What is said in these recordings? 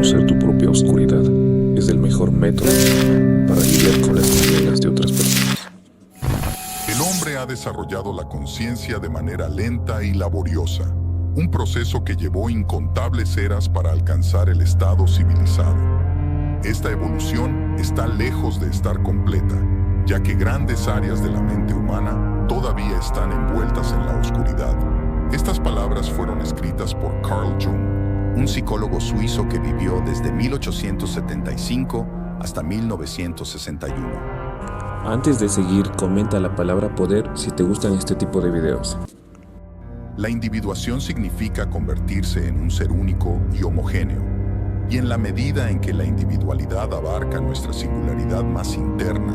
reconocer tu propia oscuridad es el mejor método para lidiar con las tinieblas de otras personas. El hombre ha desarrollado la conciencia de manera lenta y laboriosa, un proceso que llevó incontables eras para alcanzar el estado civilizado. Esta evolución está lejos de estar completa, ya que grandes áreas de la mente humana todavía están envueltas en la oscuridad. Estas palabras fueron escritas por Carl Jung, un psicólogo suizo que vivió desde 1875 hasta 1961. Antes de seguir, comenta la palabra poder si te gustan este tipo de videos. La individuación significa convertirse en un ser único y homogéneo, y en la medida en que la individualidad abarca nuestra singularidad más interna,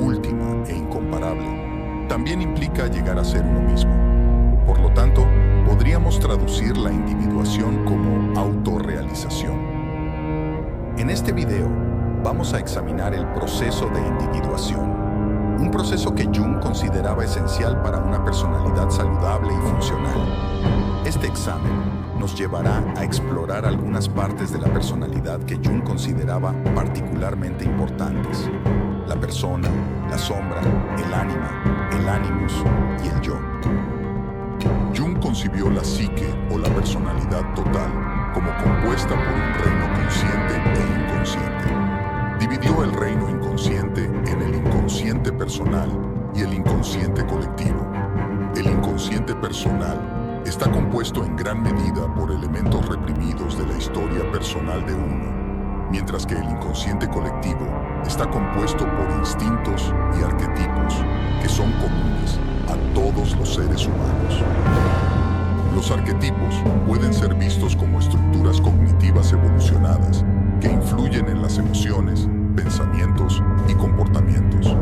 última e incomparable, también implica llegar a ser uno mismo. Por lo tanto, podríamos traducir la individuación como autorrealización. En este video, vamos a examinar el proceso de individuación, un proceso que Jung consideraba esencial para una personalidad saludable y funcional. Este examen nos llevará a explorar algunas partes de la personalidad que Jung consideraba particularmente importantes: la persona, la sombra, el ánima, el animus y el yo. Jung concibió la psique o la personalidad total como compuesta por un reino consciente e inconsciente. Dividió el reino inconsciente en el inconsciente personal y el inconsciente colectivo. El inconsciente personal está compuesto en gran medida por elementos reprimidos de la historia personal de uno, mientras que el inconsciente colectivo está compuesto por instintos y arquetipos que son comunes a todos los seres humanos. Los arquetipos pueden ser vistos como estructuras cognitivas evolucionadas que influyen en las emociones, pensamientos y comportamientos.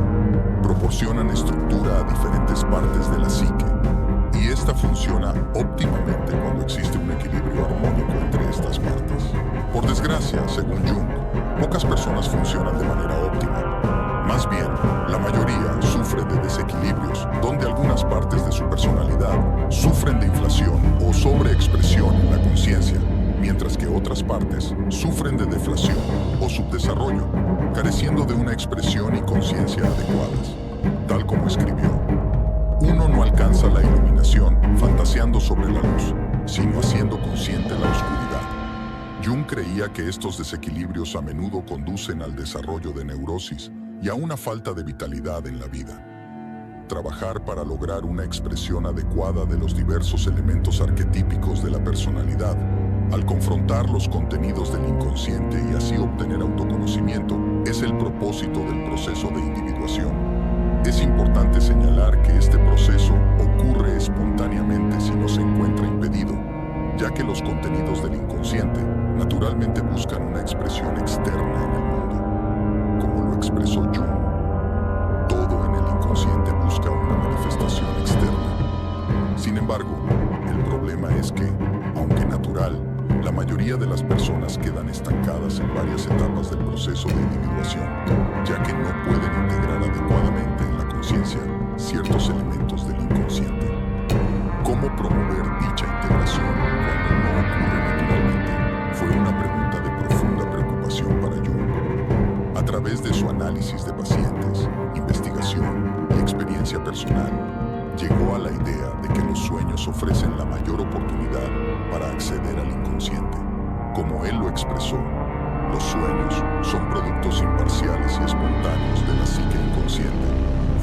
Proporcionan estructura a diferentes partes de la psique, y esta funciona óptimamente cuando existe un equilibrio armónico entre estas partes. Por desgracia, según Jung, pocas personas funcionan de manera óptima. Más bien, la mayoría sufre de desequilibrios, donde algunas partes de su personalidad sufren de inflación o sobreexpresión en la conciencia, mientras que otras partes sufren de deflación o subdesarrollo, careciendo de una expresión y conciencia adecuadas. Tal como escribió: uno no alcanza la iluminación fantaseando sobre la luz, sino haciendo consciente la oscuridad. Jung creía que estos desequilibrios a menudo conducen al desarrollo de neurosis y a una falta de vitalidad en la vida. Trabajar para lograr una expresión adecuada de los diversos elementos arquetípicos de la personalidad, al confrontar los contenidos del inconsciente y así obtener autoconocimiento, es el propósito del proceso de individuación. Es importante señalar que este proceso ocurre espontáneamente si no se encuentra impedido, ya que los contenidos del inconsciente naturalmente buscan una expresión externa en el mundo. Como lo expresó Jung, todo en el inconsciente busca una manifestación externa. Sin embargo, el problema es que, aunque natural, la mayoría de las personas quedan estancadas en varias etapas del proceso de individuación, ya que no pueden integrar adecuadamente en la conciencia ciertos elementos del inconsciente. ¿Cómo promover dicha integración cuando no ocurre naturalmente? Fue una pregunta de profunda preocupación para Jung. A través de su análisis de pacientes, investigación y experiencia personal, llegó a la idea de que los sueños ofrecen la mayor oportunidad para acceder al inconsciente. Como él lo expresó, los sueños son productos imparciales y espontáneos de la psique inconsciente,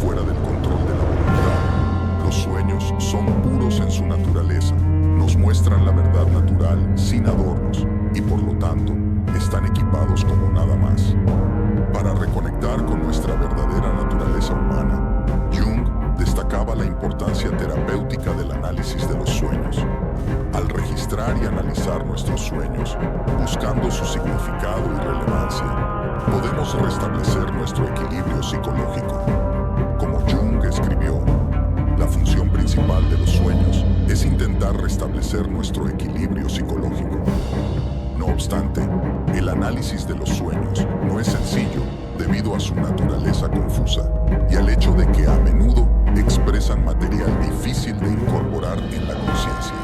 fuera del control de la voluntad. Los sueños son puros en su naturaleza, nos muestran la verdad natural sin adornos y por lo tanto están equipados como nada más. Para reconectar con nuestra verdadera naturaleza humana, Jung destacaba la importancia terapéutica del análisis de los sueños. Al registrar y analizar nuestros sueños, buscando su significado y relevancia, podemos restablecer nuestro equilibrio psicológico. Como Jung escribió, la función principal de los sueños es intentar restablecer nuestro equilibrio psicológico. No obstante, el análisis de los sueños no es sencillo debido a su naturaleza confusa y al hecho de que a menudo expresan material difícil de incorporar en la conciencia.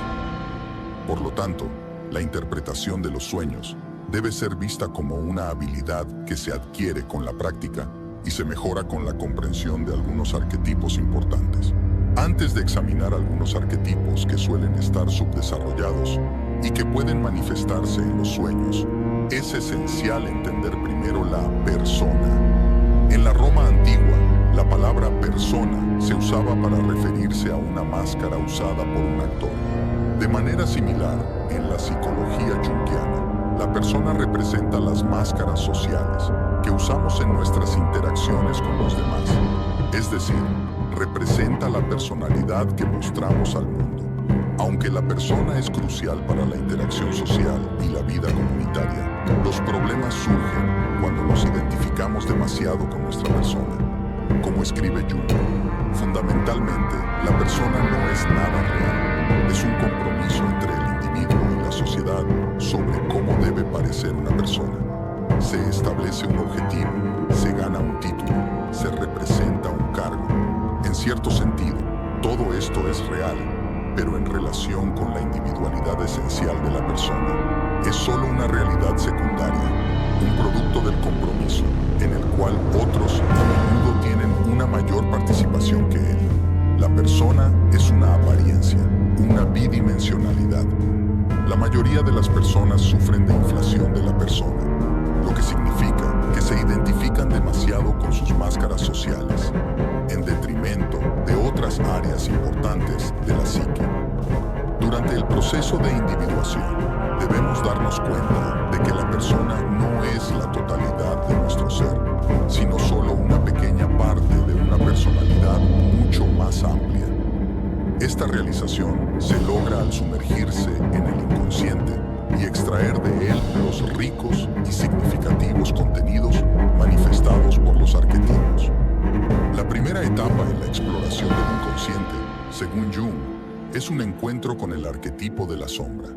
Por lo tanto, la interpretación de los sueños debe ser vista como una habilidad que se adquiere con la práctica y se mejora con la comprensión de algunos arquetipos importantes. Antes de examinar algunos arquetipos que suelen estar subdesarrollados y que pueden manifestarse en los sueños, es esencial entender primero la persona. En la Roma antigua, la palabra persona se usaba para referirse a una máscara usada por un actor. De manera similar, en la psicología junguiana, la persona representa las máscaras sociales que usamos en nuestras interacciones con los demás. Es decir, representa la personalidad que mostramos al mundo. Aunque la persona es crucial para la interacción social y la vida comunitaria, los problemas surgen cuando nos identificamos demasiado con nuestra persona. Como escribe Jung, fundamentalmente, la persona no es nada real. Es un compromiso entre el individuo y la sociedad sobre cómo debe parecer una persona. Se establece un objetivo, se gana un título, se representa un cargo. En cierto sentido, todo esto es real, pero en relación con la individualidad esencial de la persona, es solo una realidad secundaria, un producto del compromiso, en el cual otros a menudo tienen una mayor participación que él. La persona es una apariencia, una bidimensionalidad. La mayoría de las personas sufren de inflación de la persona, lo que significa que se identifican demasiado con sus máscaras sociales, en detrimento de otras áreas importantes de la psique. Durante el proceso de individuación, debemos darnos cuenta de que la persona no es la totalidad de nuestro ser, sino solo una pequeña parte de una personalidad mucho más amplia. Esta realización se logra al sumergirse en el inconsciente y extraer de él los ricos y significativos contenidos manifestados por los arquetipos. La primera etapa en la exploración del inconsciente, según Jung, es un encuentro con el arquetipo de la sombra.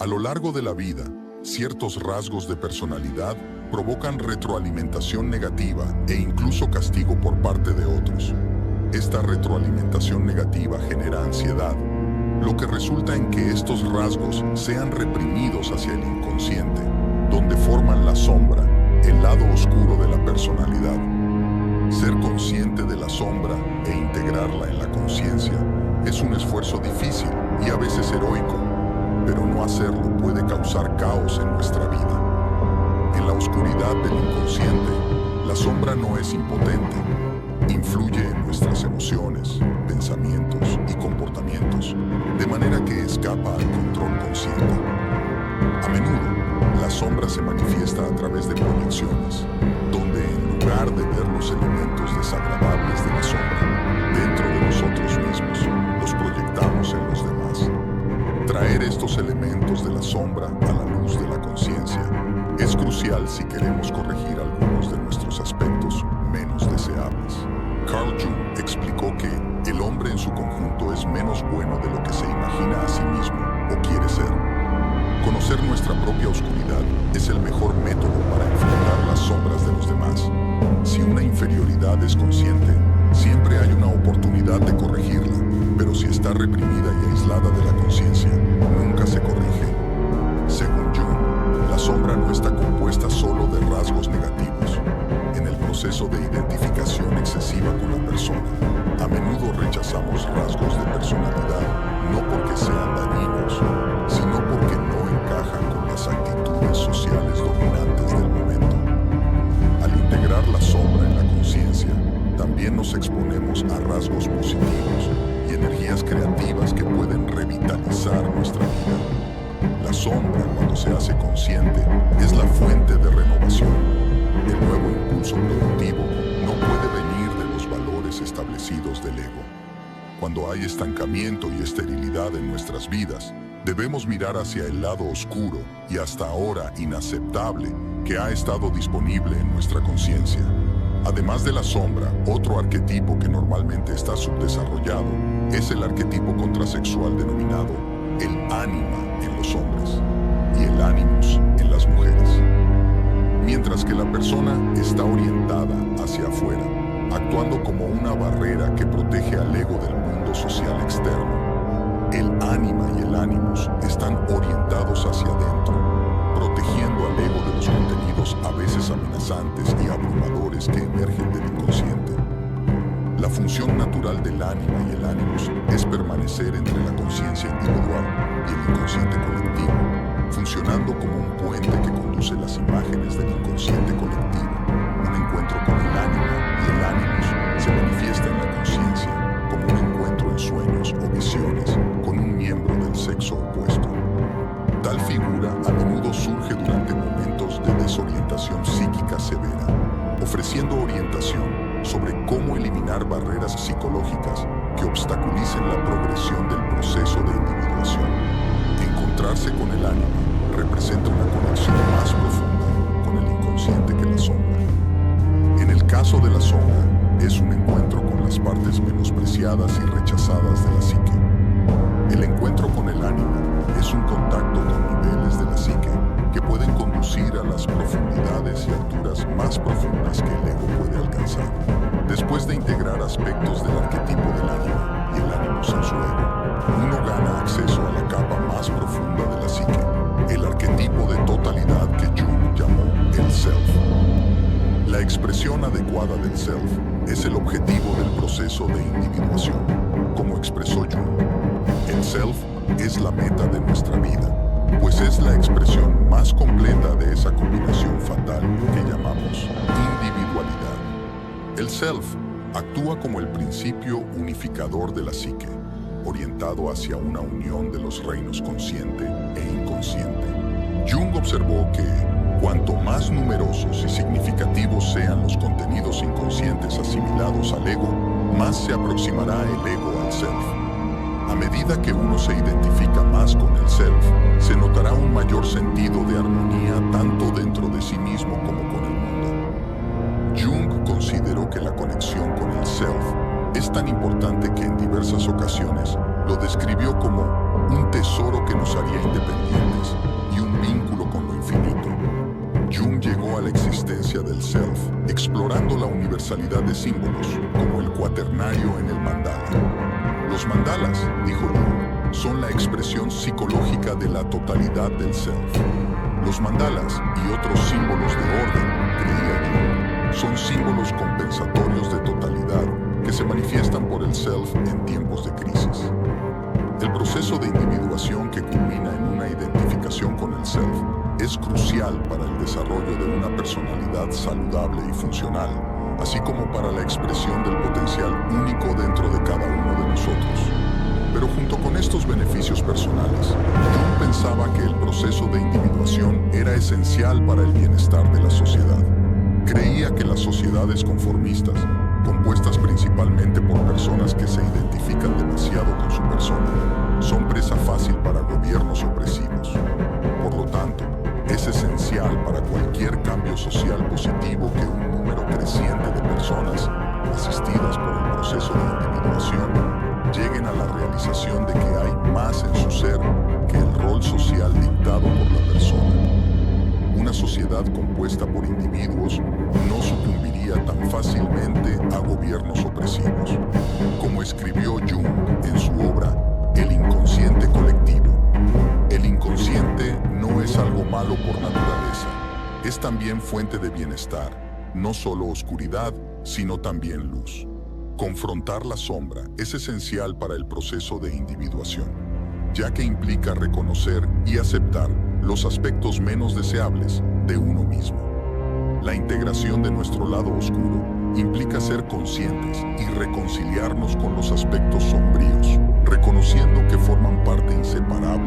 A lo largo de la vida, ciertos rasgos de personalidad provocan retroalimentación negativa e incluso castigo por parte de otros. Esta retroalimentación negativa genera ansiedad, lo que resulta en que estos rasgos sean reprimidos hacia el inconsciente, donde forman la sombra, el lado oscuro de la personalidad. Ser consciente de la sombra e integrarla en la conciencia es un esfuerzo difícil y a veces heroico, pero no hacerlo puede causar caos en nuestra vida. En la oscuridad del inconsciente, la sombra no es impotente, influye en nuestras emociones, pensamientos y comportamientos, de manera que escapa al control consciente. A menudo, la sombra se manifiesta a través de proyecciones, donde en lugar de ver los elementos desagradables de la sombra dentro de nosotros mismos, los proyectamos en los demás. Traer estos elementos de la sombra a la luz de la conciencia es crucial si queremos corregir algunos de nuestros aspectos menos deseables. Carl Jung explicó que el hombre en su conjunto es menos bueno de lo que se imagina a sí mismo o quiere ser. Conocer nuestra propia oscuridad es el mejor método para enfrentar las sombras de los demás. Si una inferioridad es consciente, siempre hay una oportunidad de corregirla, pero si está reprimida y aislada de la conciencia, nunca se corrige. Según Jung, la sombra no está compuesta solo de rasgos negativos. En el proceso de identificación excesiva con la persona, a menudo rechazamos rasgos de personalidad no porque sean dañinos, sino porque no encajan con las actitudes sociales dominantes del momento. Al integrar la sombra en la conciencia, también nos exponemos a rasgos positivos y energías creativas que pueden revitalizar nuestra vida. La sombra, cuando se hace consciente, es la fuente de renovación. El nuevo impulso productivo no puede venir de los valores establecidos del ego. Cuando hay estancamiento y esterilidad en nuestras vidas, debemos mirar hacia el lado oscuro y hasta ahora inaceptable que ha estado disponible en nuestra conciencia. Además de la sombra, otro arquetipo que normalmente está subdesarrollado es el arquetipo contrasexual denominado el ánima en los hombres y el ánimus en las mujeres. Mientras que la persona está orientada hacia afuera, actuando como una barrera que protege al ego del mundo social externo, el ánima y el ánimus están orientados hacia adentro, protegiendo al amenazantes y abrumadores que emergen del inconsciente. La función natural del ánima y el ánimos es permanecer entre la conciencia individual y el inconsciente colectivo, funcionando como un puente que conduce las imágenes del inconsciente colectivo. Un encuentro con el ánima y el ánimos se manifiesta en la conciencia como un encuentro en sueños o visiones con un miembro del sexo opuesto. Tal figura a menudo surge durante momentos de desorientación psíquica severa, ofreciendo orientación sobre cómo eliminar barreras psicológicas que obstaculicen la progresión del proceso de individuación. Encontrarse con el ánima representa una conexión más profunda con el inconsciente que la sombra. En el caso de la sombra, es un encuentro con las partes menospreciadas y rechazadas de la psique. El encuentro con el ánima es un contacto con niveles de la psique que pueden conducir a las profundidades y alturas más profundas que el ego puede alcanzar. Después de integrar aspectos del arquetipo del ánima y el ánimos en su ego, uno gana acceso a la capa más profunda de la psique, el arquetipo de totalidad que Jung llamó el Self. La expresión adecuada del Self es el objetivo del proceso de individuación, como expresó Jung. El Self es la meta de nuestra vida, pues es la expresión más completa de esa combinación fatal que llamamos individualidad. El Self actúa como el principio unificador de la psique, orientado hacia una unión de los reinos consciente e inconsciente. Jung observó que, cuanto más numerosos y significativos sean los contenidos inconscientes asimilados al ego, más se aproximará el ego al Self. A medida que uno se identifica más con el Self, se notará un mayor sentido de armonía tanto dentro de sí mismo como con el mundo. Jung consideró que la conexión con el Self es tan importante que en diversas ocasiones lo describió como un tesoro que nos haría independientes y un vínculo con lo infinito. Jung llegó a la existencia del Self explorando la universalidad de símbolos, como el cuaternario en el mandala. Los mandalas, dijo Jung, son la expresión psicológica de la totalidad del Self. Los mandalas y otros símbolos de orden, creía Jung, son símbolos compensatorios de totalidad que se manifiestan por el Self en tiempos de crisis. El proceso de individuación que culmina en una identificación con el Self es crucial para el desarrollo de una personalidad saludable y funcional, así como para la expresión del potencial único dentro de cada uno de nosotros. Pero junto con estos beneficios personales, Jung pensaba que el proceso de individuación era esencial para el bienestar de la sociedad. Creía que las sociedades conformistas, compuestas principalmente por personas que se identifican demasiado con su persona, son presa fácil para gobiernos opresivos. Por lo tanto, es esencial para cualquier cambio social positivo que un número creciente de personas, asistidas por el proceso de individuación, lleguen a la realización de que hay más en su ser que el rol social dictado por la persona. Una sociedad compuesta por individuos no sucumbiría tan fácilmente a gobiernos opresivos. Como escribió Jung en su obra El inconsciente colectivo, el inconsciente no es algo malo por naturaleza, es también fuente de bienestar, no solo oscuridad, sino también luz. Confrontar la sombra es esencial para el proceso de individuación, ya que implica reconocer y aceptar los aspectos menos deseables de uno mismo. La integración de nuestro lado oscuro implica ser conscientes y reconciliarnos con los aspectos sombríos, reconociendo que forman parte inseparable